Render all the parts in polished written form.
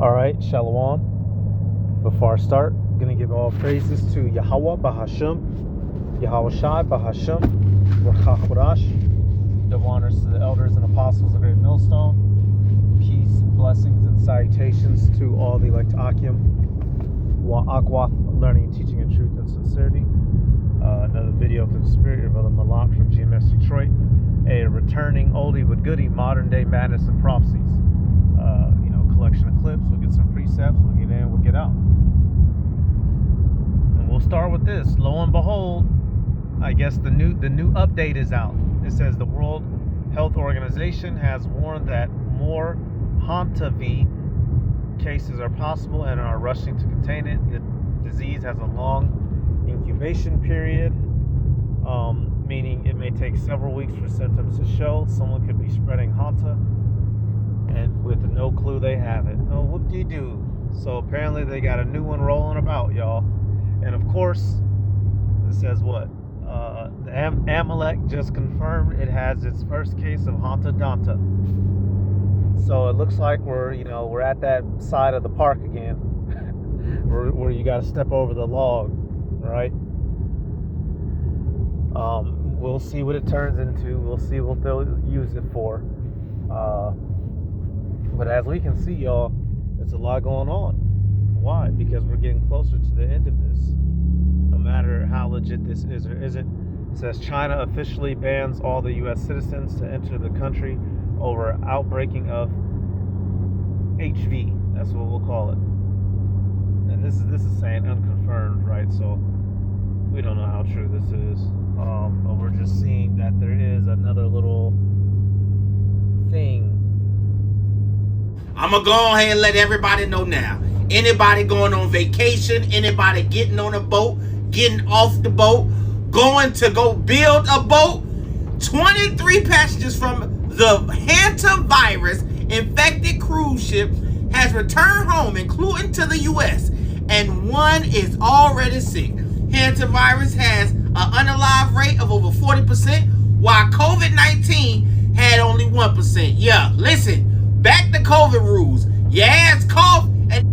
All right, Shalom. Before I start, I'm going to give all praises to Yahweh Bahasham, Yahweh Shai Bahasham, Rakach Warash. Double honors to the elders and apostles of Great Millstone. Peace, blessings, and salutations to all the elect Akim, Wa'akwath, learning, teaching, and truth and sincerity. Another video through the spirit, your brother Malak from GMS Detroit. A returning oldie but goodie, modern day madness and prophecies. Collection of clips. We'll get some precepts. We'll get in. We'll get out. And we'll start with this. Lo and behold, I guess the new update is out. It says the World Health Organization has warned that more Hantavirus cases are possible and are rushing to contain it. The disease has a long incubation period, meaning it may take several weeks for symptoms to show. Someone could be spreading Hanta and with no clue they have it. Oh, whoop-de-doo. So apparently they got a new one rolling about, y'all. And of course, it says what? The Amalek just confirmed it has its first case of Hanta Danta. So it looks like we're at that side of the park again, where you got to step over the log, right? We'll see what it turns into. We'll see what they'll use it for. But as we can see, y'all, there's a lot going on. Why? Because we're getting closer to the end of this. No matter how legit this is or isn't. It says China officially bans all the U.S. citizens to enter the country over outbreaking of HV. That's what we'll call it. And this is saying unconfirmed, right? So we don't know how true this is. But we're just seeing that there is another little thing. I'm going to go ahead and let everybody know now. Anybody going on vacation, anybody getting on a boat, getting off the boat, going to go build a boat, 23 passengers from the hantavirus infected cruise ship has returned home, including to the U.S., and one is already sick. Hantavirus has an unalive rate of over 40%, while COVID-19 had only 1%. Yeah, listen. Back to COVID rules. Your ass cough and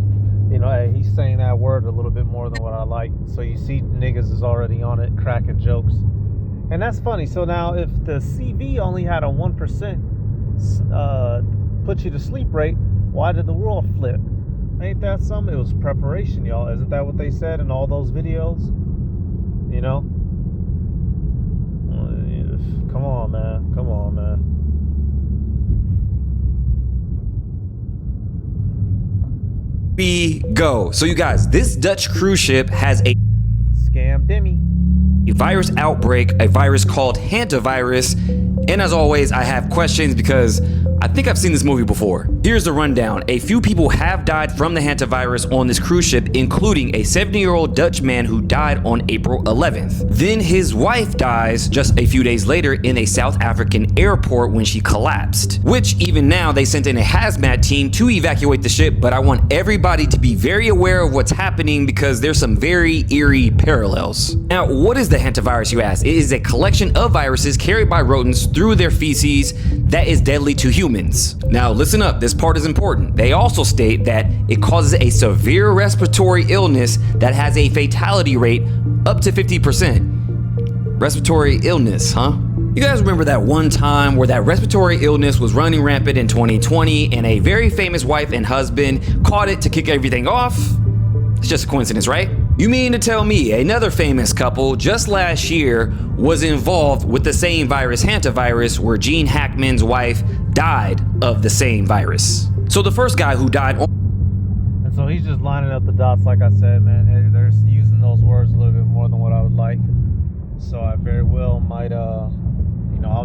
he's saying that word a little bit more than what I like. So you see niggas is already on it, cracking jokes. And that's funny. So now if the CV only had a 1% put you to sleep rate, why did the world flip? Ain't that something? It was preparation, y'all. Isn't that what they said in all those videos? Come on, man. Come on, man. We go. So you guys, this Dutch cruise ship has a scam demi virus outbreak, a virus called hantavirus. And as always, I have questions because I think I've seen this movie before. Here's the rundown. A few people have died from the hantavirus on this cruise ship, including a 70-year-old Dutch man who died on April 11th. Then his wife dies just a few days later in a South African airport when she collapsed, which even now they sent in a hazmat team to evacuate the ship, but I want everybody to be very aware of what's happening because there's some very eerie parallels. Now, what is the hantavirus, you ask? It is a collection of viruses carried by rodents through their feces that is deadly to humans. Now listen up, this part is important. They also state that it causes a severe respiratory illness that has a fatality rate up to 50%. Respiratory illness, huh? You guys remember that one time where that respiratory illness was running rampant in 2020 and a very famous wife and husband caught it to kick everything off? It's just a coincidence, right? You mean to tell me another famous couple just last year was involved with the same virus, hantavirus, where Gene Hackman's wife died of the same virus? So the first guy who died and so he's just lining up the dots, like I said, man. Hey, they're using those words a little bit more than what I would like. So I very well might, I'll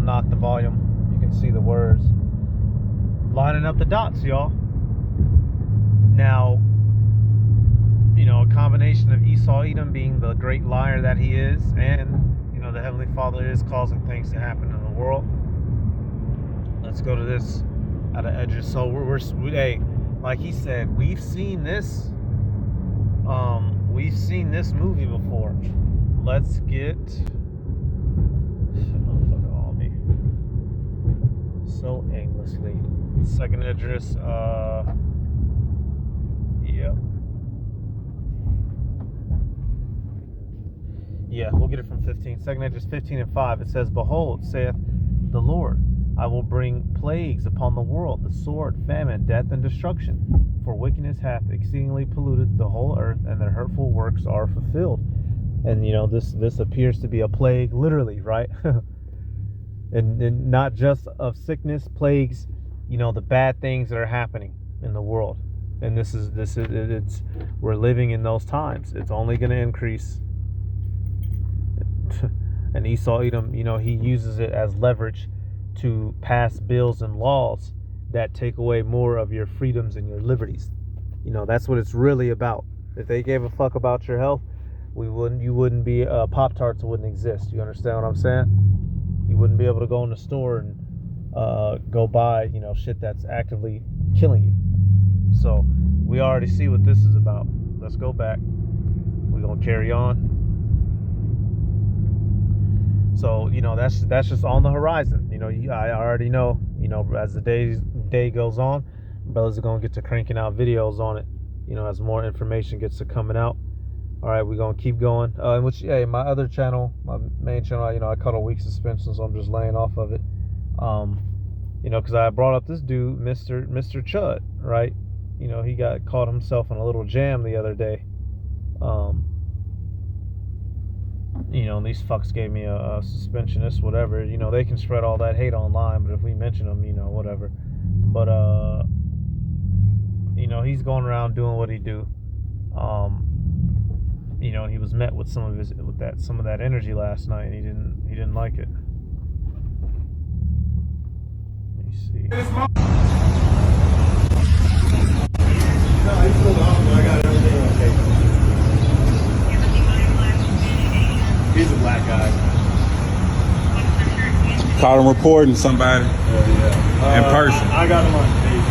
knock the volume. You can see the words. Lining up the dots, y'all. Now, a combination of Esau Edom being the great liar that he is, and the Heavenly Father is causing things to happen in the world. Let's go to this at an edge. So hey, like he said, we've seen this movie before. Let's get so aimlessly. Second address, Yep. Yeah, we'll get it from 15. 2 Edges 15 and 5. It says, Behold, saith the Lord, I will bring plagues upon the world, the sword, famine, death, and destruction. For wickedness hath exceedingly polluted the whole earth, and their hurtful works are fulfilled. And, you know, this appears to be a plague, literally, right? and not just of sickness, plagues, you know, the bad things that are happening in the world. And it's we're living in those times. It's only going to increase. And Esau Edom, you know, he uses it as leverage to pass bills and laws that take away more of your freedoms and your liberties. You know, that's what it's really about. If they gave a fuck about your health, you wouldn't be Pop-Tarts wouldn't exist. You understand what I'm saying? You wouldn't be able to go in the store and go buy, you know, shit that's actively killing you. So we already see what this is about. Let's go back. We're gonna carry on. So, you know, that's just on the horizon. You know, I already know, you know, as the day goes on, brothers are going to get to cranking out videos on it, you know, as more information gets to coming out. All right, we're going to keep going. Which, yeah, my other channel, my main channel, you know, I caught a week suspension, so I'm just laying off of it. You know, because I brought up this dude, Mr. Chud, right? You know, he got caught himself in a little jam the other day. You know, and these fucks gave me a suspensionist, whatever. You know, they can spread all that hate online, but if we mention them, you know, whatever. But you know, he's going around doing what he do. You know, he was met with some of that energy last night, and he didn't like it. Let me see. He's a black guy. Caught him reporting somebody in person. I got him on stage.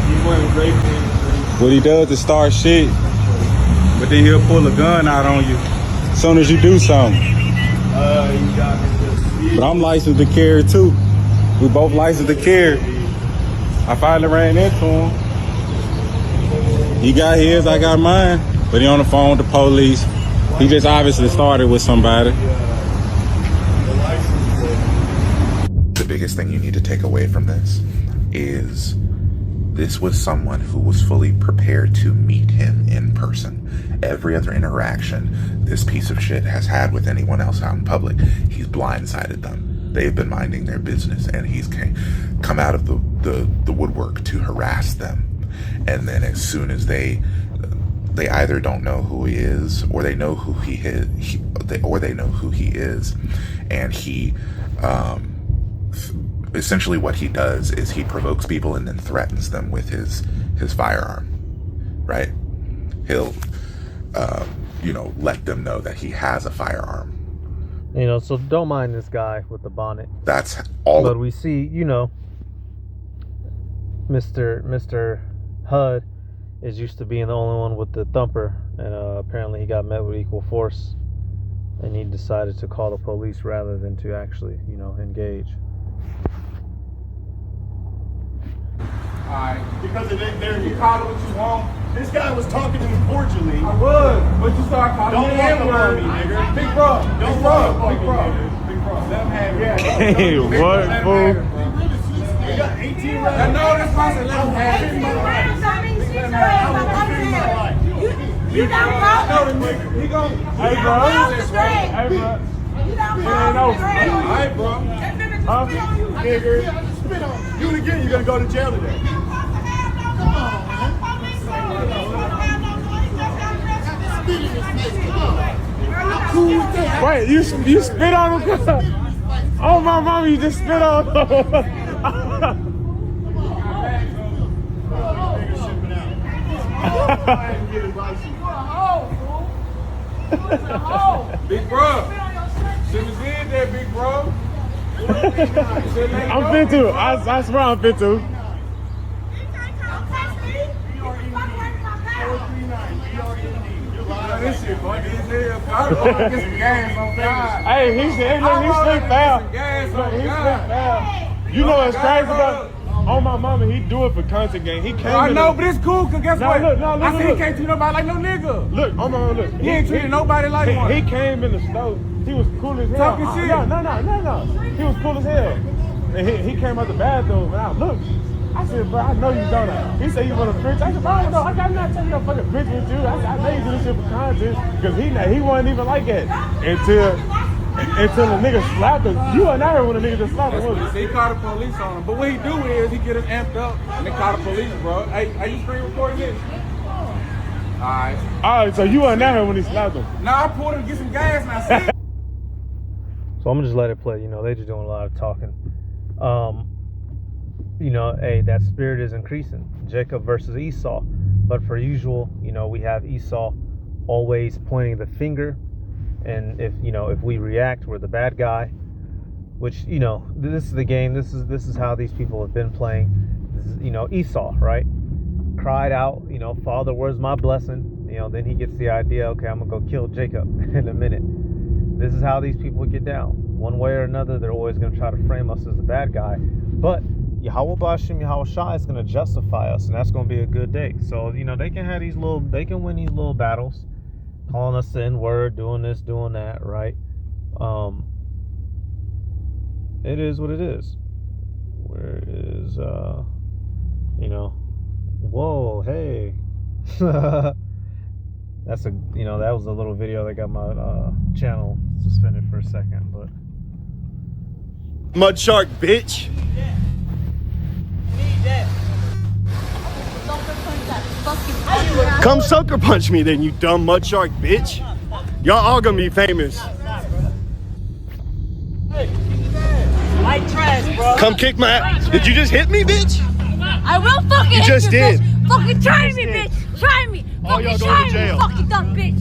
He's wearing great. What he does is start shit, but then he'll pull a gun out on you as soon as you do something. You got me. But I'm licensed to carry too. We both licensed to carry. I finally ran into him. He got his, I got mine. But he on the phone with the police. He just obviously started with somebody. The biggest thing you need to take away from this is this was someone who was fully prepared to meet him in person. Every other interaction this piece of shit has had with anyone else out in public, he's blindsided them. They've been minding their business, and he's come out of the woodwork to harass them. And then as soon as they either don't know who he is, or they know who he is, or they know who he is, and he, essentially what he does is he provokes people and then threatens them with his firearm, right? He'll, you know, let them know that he has a firearm. You know, so don't mind this guy with the bonnet. That's all. But we see, you know, Mr. HUD is used to being the only one with the thumper, and apparently he got met with equal force, and he decided to call the police rather than to actually, you know, engage. Alright, because of that, you called it what you want. This guy was talking to me cordially. I was, but you started calling me N-word, nigga. Big bro, don't big bro. Let him have it. Hey, what, fool? We got 18 rounds. I know this person, let him have it. 18 rounds, I mean, she's you don't know. He gon' Hey, bro. Hey, bro. You don't know. Alright, bro. Huh? Nigga, spit on you. Do it again, you're gonna go to jail today. Wait, you spit on him? Oh, my mom, you just spit on him. Big bro. Shouldn't have did that, big bro. I'm fit to. I swear I'm fit to. This shit funny as hell. I'm gonna get some gas on God. Hey, he slipped foul. Gas Look, on he God. slipped foul. You know what's crazy about? On my mama, he do it for content game. He came. I know, but it's cool, cause guess what? Look, I said he can't treat nobody like no nigga. Look, on my look. He ain't treating nobody like one. He came in the store. He was cool as hell. Talking shit. No. He was cool as hell. And he came out the bathroom and I looked. I said, bro, I know you don't. He said you want a bitch. I said, bro, no, I'm not taking no fucking bitch with you. I know you do this shit for content. Because he wasn't even like that. Until the nigga slapped him. You weren't out here when the nigga just slapped him. He called the police on him. But what he do is he get us amped up and they call the police, bro. Hey, are you screen recording this? Alright, so you weren't out here when he slapped him. Nah, I pulled him to get some gas and I said. So I'm gonna just let it play. You know, they just doing a lot of talking. You know, hey, that spirit is increasing. Jacob versus Esau. But for usual, you know, we have Esau always pointing the finger. And if we react, we're the bad guy. Which, you know, this is the game. This is how these people have been playing. This is, you know, Esau, right? Cried out, you know, Father, where's my blessing? You know, then he gets the idea, okay, I'm gonna go kill Jacob in a minute. This is how these people get down. One way or another, they're always gonna try to frame us as the bad guy. But Yahweh Bashim Yahweh Shai is gonna justify us, and that's gonna be a good day. So, you know, they can win these little battles, calling us the N-word, doing this, doing that, right? It is what it is. Where is you know, whoa, hey. That was a little video that got my channel suspended for a second, but Mud shark, bitch. Come sucker punch me then, you dumb mud shark, bitch. Y'all all gonna be famous. White trash, bro. Come kick my ass. Did you just hit me, bitch? I will fucking You hit just you, did. bitch. Fucking try me, bitch. Try me. All y'all Fucking going try to jail. me, fucking dumb bitch.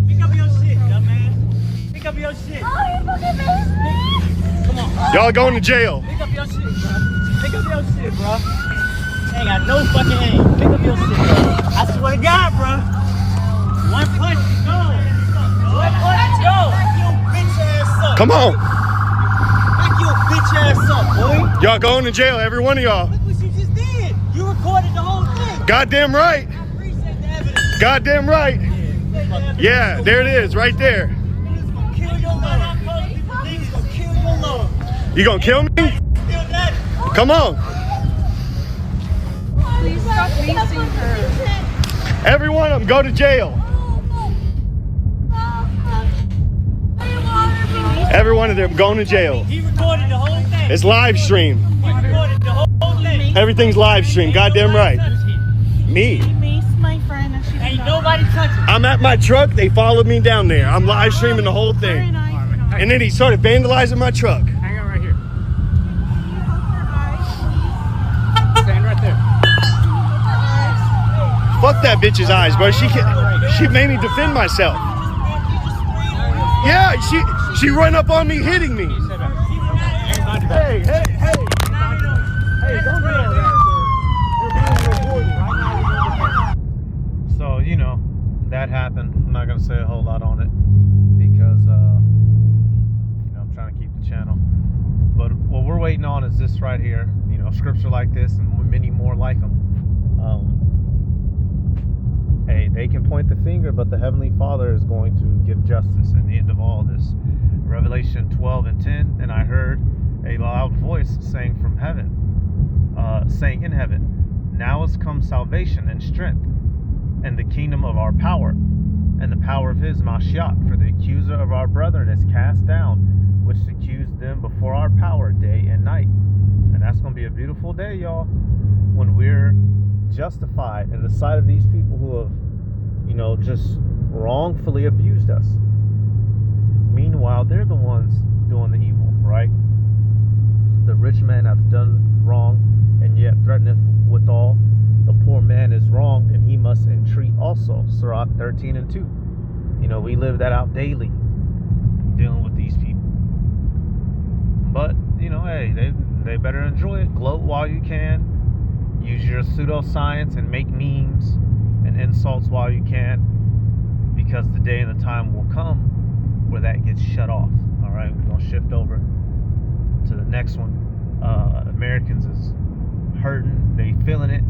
Pick up your shit, dumbass. Pick up your shit. Oh, you fucking made me. Come on. Y'all going to jail. Pick up your shit, bro. Pick up your shit, bro. Ain't got no fucking aim. Pick up your shit, bro. I swear to God, bro. One punch, go. One punch, go. Back your bitch ass up. Come on. Back your bitch ass up, boy. Y'all going to jail, every one of y'all. Look what you just did. You recorded the whole thing. Goddamn right. I appreciate the evidence. Goddamn right. Yeah, there it is, right there. Niggas gonna kill your love. Niggas gonna kill your love. You gonna kill me? Kill that. Come on. Please stop leasing her. Every one of them go to jail. Every one of them going to jail. He recorded the whole thing. It's live stream. He recorded the whole thing. Everything's live stream. Goddamn right. Me. My friend, and she Ain't nobody touching. I'm at my truck. They followed me down there. I'm live streaming the whole thing. And then he started vandalizing my truck. Hang on right here. Stand right there. Fuck that bitch's eyes, bro. She made me defend myself. Yeah, she run up on me, hitting me. Hey, don't do all that, sir. so, you know, that happened. I'm not gonna say a whole lot on it because you know, I'm trying to keep the channel. But what we're waiting on is this right here. You know, scripture like this and many more like them. Hey, they can point the finger, but the Heavenly Father is going to give justice in the end of all this. Revelation 12:10, and I heard a loud voice saying from heaven, saying in heaven, now has come salvation and strength, and the kingdom of our power, and the power of his Mashiach, for the accuser of our brethren is cast down, which accused them before our power day and night. And that's going to be a beautiful day, y'all, when we're justified in the sight of these people who have, you know, just wrongfully abused us. Meanwhile, they're the ones doing the evil, right? The rich man hath done wrong, and yet threateneth withal. The poor man is wronged, and he must entreat also. Sirach 13:2. You know, we live that out daily, dealing with these people. But, you know, hey, they better enjoy it. Gloat while you can. Use your pseudoscience and make memes and insults while you can, because the day and the time will come where that gets shut off. All right, we're gonna shift over to the next one. Americans is, hurting. They feeling it.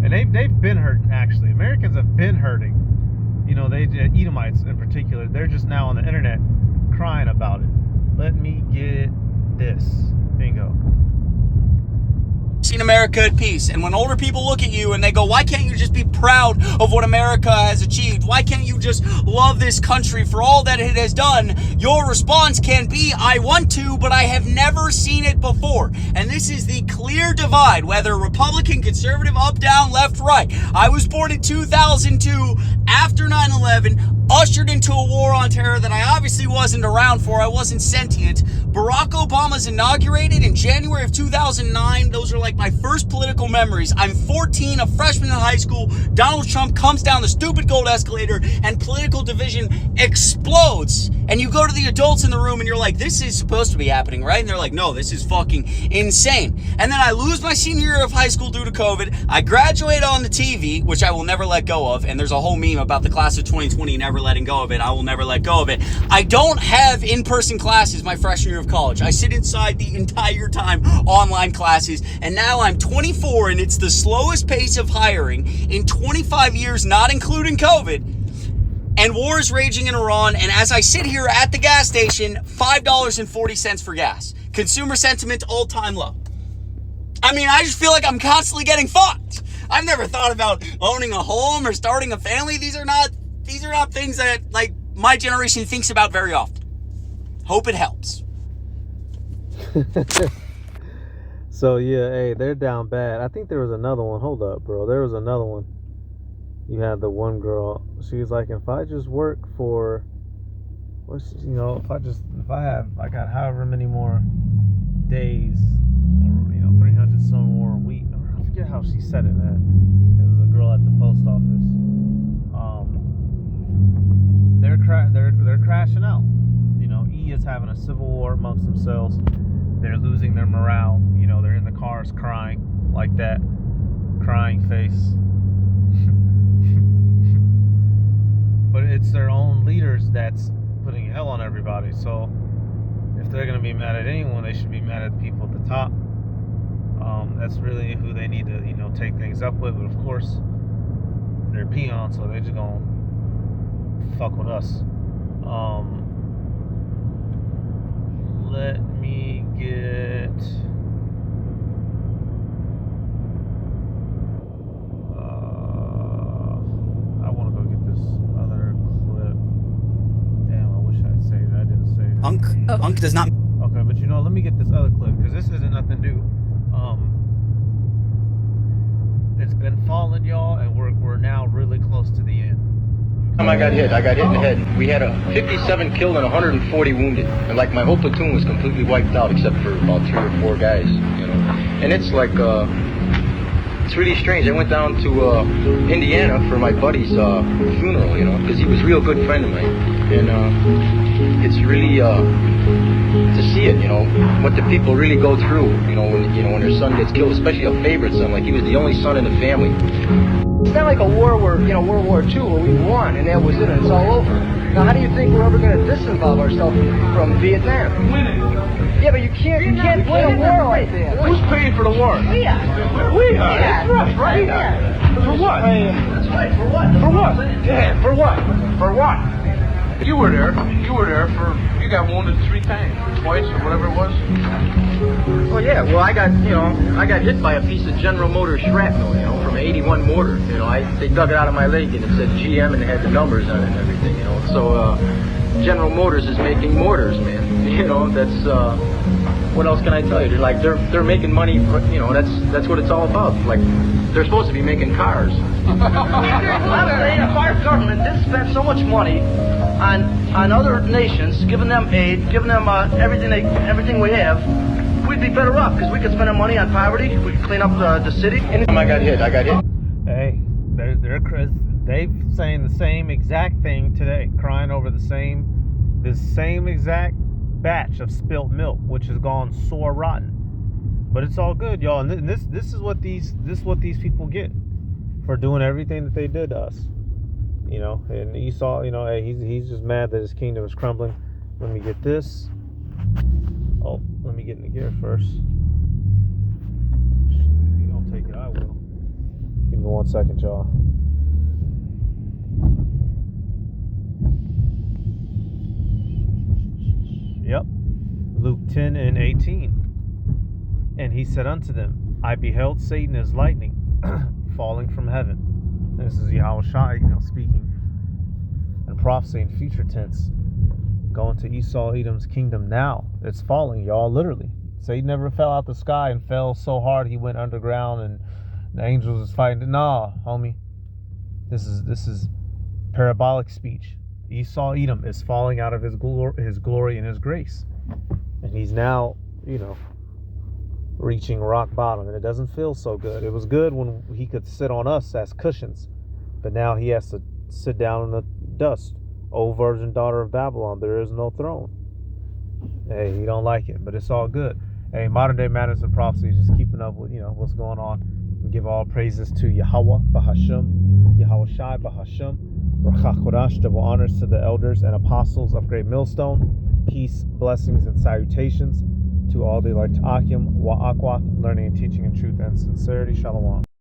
And they've been hurting, actually. Americans have been hurting. You know, Edomites in particular, they're just now on the internet crying about it. Let me get this. Bingo. Seen America at peace. And when older people look at you and they go, why can't you just be proud of what America has achieved? Why can't you just love this country for all that it has done? Your response can be, I want to, but I have never seen it before. And this is the clear divide, whether Republican, conservative, up, down, left, right. I was born in 2002, after 9/11, ushered into a war on terror that I obviously wasn't around for. I wasn't sentient. Barack Obama's inaugurated in January of 2009. Those are like my first political memories. I'm 14, a freshman in high school. Donald Trump comes down the stupid gold escalator and political division explodes. And you go to the adults in the room and you're like, this is supposed to be happening, right? And they're like, no, this is fucking insane. And then I lose my senior year of high school due to COVID. I graduate on the TV, which I will never let go of. And there's a whole meme about the class of 2020 never letting go of it. I will never let go of it. I don't have in-person classes my freshman year of college. I sit inside the entire time online classes. And now I'm 24 and it's the slowest pace of hiring in 25 years, not including COVID. And war is raging in Iran, and as I sit here at the gas station, $5.40 for gas. Consumer sentiment all-time low. I mean, I just feel like I'm constantly getting fucked. I've never thought about owning a home or starting a family. These are not things that, like, my generation thinks about very often. Hope it helps. So, yeah, hey, they're down bad. I think there was another one. Hold up, bro. There was another one. You had the one girl, she's like, if I just work for, if I got however many more days, or, 300 some more a week. I forget how she said it, man. It was a girl at the post office. They're crashing out. E is having a civil war amongst themselves. They're losing their morale. They're in the cars crying like that, crying face. But it's their own leaders that's putting hell on everybody. So if they're going to be mad at anyone, they should be mad at the people at the top. That's really who they need to, take things up with. But of course, they're peons, so they're just going to fuck with us. Let me get... Unk does not. Okay, but let me get this other clip because this isn't nothing new. It's been falling, y'all, and we're now really close to the end. I got hit in the head. We had a 57 killed and 140 wounded, and like my whole platoon was completely wiped out except for about 3 or 4 guys, And it's like it's really strange. I went down to Indiana for my buddy's funeral, because he was a real good friend of mine, and it's really to see it, what the people really go through, when their son gets killed, especially a favorite son. Like he was the only son in the family. It's not like a war where, World War II, where we won and that was it and it's all over. Now, how do you think we're ever going to disinvolve ourselves from Vietnam? Winning. Yeah, but you can't win a war like that. Who's paying for the war? We are. We are. That's right. Yeah. For what? That's right. For what? For what? Yeah. For what? For what? You were there for. You got wounded 3 times, or twice, or whatever it was. Well, yeah. Well, I got hit by a piece of General Motors shrapnel, from an 81 mortar. They dug it out of my leg and it said GM and it had the numbers on it and everything, So General Motors is making mortars, man. That's what else can I tell you? They're making money. That's what it's all about. Like they're supposed to be making cars. I'm saying if our government didn't spend so much money on other nations, giving them aid, giving them everything we have, we'd be better off because we could spend our money on poverty. We could clean up the city. Anytime I got hit. Hey, they're saying the same exact thing today, crying over the same exact batch of spilt milk, which has gone sore rotten. But it's all good, y'all. And this is what these people get for doing everything that they did to us. And Esau, hey, he's just mad that his kingdom is crumbling. Let me get this. Oh, let me get in the gear first. Yeah, I will. Give me 1 second, y'all. Yep. Luke 10 and 18. And he said unto them, I beheld Satan as lightning falling from heaven. And this is Yahushua, speaking and prophecy in future tense. Going to Esau, Edom's kingdom now. It's falling, y'all, literally. Satan never fell out the sky and fell so hard he went underground and the angels was fighting. Nah, homie. This is parabolic speech. Esau, Edom is falling out of his glory and his grace. And he's now, reaching rock bottom. And it doesn't feel so good. It was good when he could sit on us as cushions. But now he has to sit down in the dust. O virgin daughter of Babylon, there is no throne. Hey, he don't like it, but it's all good. Hey, modern day matters and prophecy, just keeping up with what's going on. We give all praises to Yahweh Bahasham, Yahweh Shai Bahasham, Rachach Kodash, double honors to the elders and apostles of Great Millstone. Peace, blessings, and salutations to all the elect Akim, Wa'akwath, learning and teaching in truth and sincerity. Shalom.